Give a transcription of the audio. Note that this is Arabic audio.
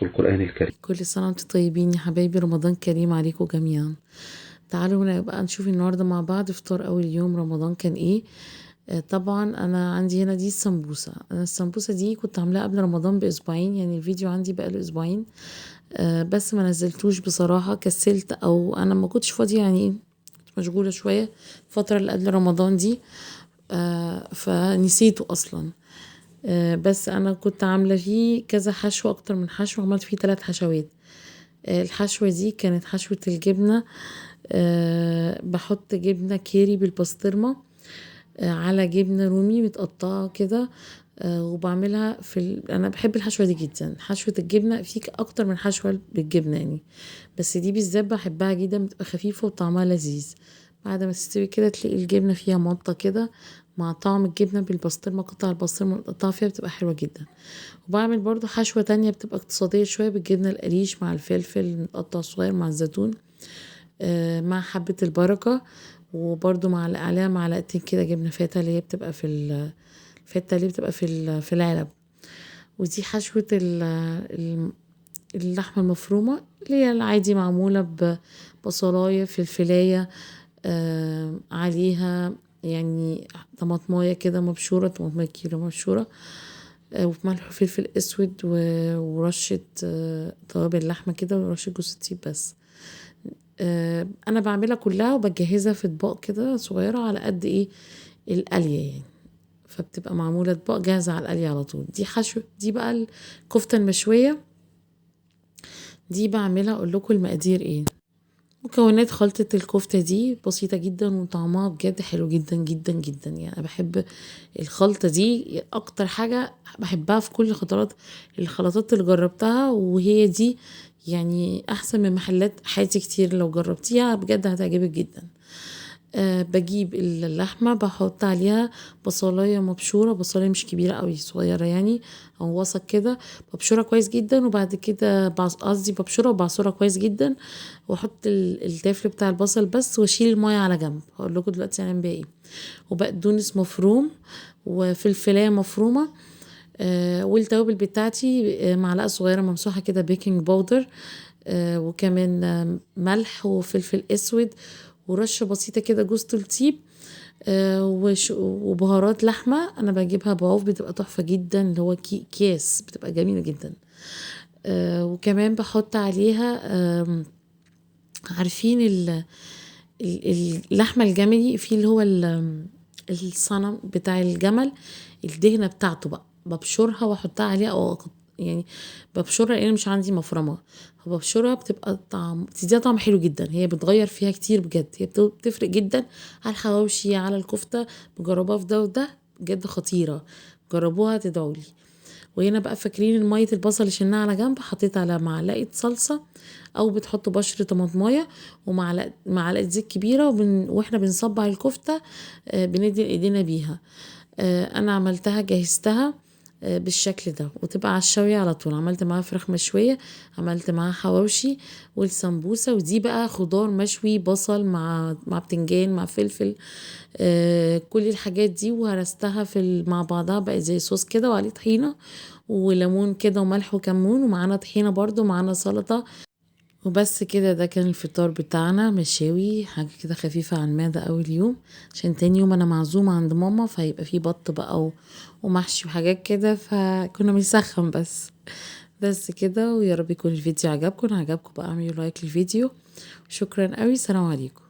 القرآن الكريم. كل سنة وانتم طيبين يا حبايبي، رمضان كريم عليكم جميعا. تعالوا نبقى نشوف النهاردة مع بعض فطار أول يوم رمضان كان ايه. طبعا أنا عندي هنا دي السمبوسة. أنا السمبوسة دي كنت عاملاها قبل رمضان بأسبوعين، يعني الفيديو عندي بقاله أسبوعين. بس ما نزلتوش بصراحة، كسلت أو أنا ما كنتش فاضية، يعني كنت مشغولة شوية الفترة اللي قبل رمضان دي. فنسيته أصلا. بس انا كنت عامله فيه كذا حشو، اكتر من حشو، عملت فيه 3 حشوات. الحشوه دي كانت حشوه الجبنه. بحط جبنه كيري بالبسطرمه، على جبنه رومي متقطعه كده. وبعملها انا بحب الحشوه دي جدا. حشوه الجبنه فيك اكتر من حشوه بالجبنه يعني، بس دي بالذات بحبها جدا، بتبقى خفيفه وطعمها لذيذ. بعد ما تستوي كده تلاقي الجبنه فيها مطه كده، مع طعم الجبنه بالبسطرمه، قطع البسطرمه المتقطعه فيها بتبقى حلوه جدا. وبعمل برضو حشوه تانية بتبقى اقتصاديه شويه، بالجبنه القريش مع الفلفل المتقطع صغير مع الزيتون، مع حبه البركه. وبرضو عليها معلقتين كده جبنه فاتة، اللي هي بتبقى الفتة اللي بتبقى في العلب. ودي حشوة اللحمة المفرومة، اللي هي العادي، معمولة ببصلاية فلفلاية، عليها يعني طماطماية كده مبشورة، طماطماية كيلو مبشورة، وملح وفلفل اسود ورشة توابل اللحمة كده، ورشة جوز الطيب بس. انا بعملها كلها وبجهزها في اطباق كده صغيرة على قد ايه القلية يعني، فبتبقى معمولة اطباق جاهزة على القلي على طول. دي حشو، دي بقى الكفتة المشوية. دي بعملها، اقول لكم المقادير ايه. مكونات خلطة الكفتة دي بسيطة جدا، وطعمها بجد حلو جدا جدا جدا. يعني انا بحب الخلطة دي اكتر حاجة بحبها في كل الخلطات اللي جربتها، وهي دي يعني احسن من محلات حياتي كتير. لو جربتيها بجد هتعجبك جدا. بجيب اللحمة، بحط عليها بصلاية مبشورة، بصلاية مش كبيرة قوي، صغيرة يعني او وسط كده، ببشرها كويس جدا. وبعد كده قصدي ببشرها وبعصرها كويس جدا، واحط التفل بتاع البصل بس، واشيل المية على جنب. هقول لكم دلوقتي هنعمل بيها ايه. وبقدونس مفروم، وفلفلاية مفرومة، والتوابل بتاعتي معلقة صغيرة ممسوحة كده بيكنج باودر، وكمان ملح وفلفل اسود، ورشة بسيطة كده جوز الطيب، وبهارات لحمة أنا بجيبها بعوف، بتبقى تحفة جدا، اللي هو أكياس بتبقى جميلة جدا. وكمان بحط عليها عارفين اللحمة الجملي، في اللي هو الصنم بتاع الجمل، الدهنة بتاعته بقى ببشرها واحطها عليها، او يعني ببشرها لان مش عندي مفرمة، فببشرها بتبقى بتديها طعم حلو جدا. هي بتغير فيها كتير بجد، هي بتفرق جدا على الحواوشي، على الكفتة. بجربوها في ده وده، بجد خطيرة، جربوها تدعولي. وهنا بقى فاكرين مية البصل اللي شلناها على جنب، حطيت على معلقة صلصة، او بتحطوا بشر طماطمايه ومعلقه زيت كبيره، واحنا بنصبع الكفته بندي ايدينا بيها. انا عملتها جهزتها بالشكل ده، وتبقى على الشوي على طول. عملت معاها فراخ مشويه، عملت معاها حواوشي والسمبوسه. ودي بقى خضار مشوي، بصل مع بتنجان مع فلفل، كل الحاجات دي، وهرستها مع بعضها بقى زي صوص كده، وعليه طحينه وليمون كده وملح وكمون، ومعانا طحينه برضو، معانا سلطه. وبس كده، ده كان الفطار بتاعنا، مشاوي حاجة كده خفيفة عن المعدة أول يوم، عشان تاني يوم أنا معزومة عند ماما، فهيبقى فيه بط بقى ومحشي وحاجات كده، فكنا بنسخن بس كده. ويا رب يكون الفيديو عجبكم بقى، اعملوا لايك للفيديو. شكرا قوي، سلام عليكم.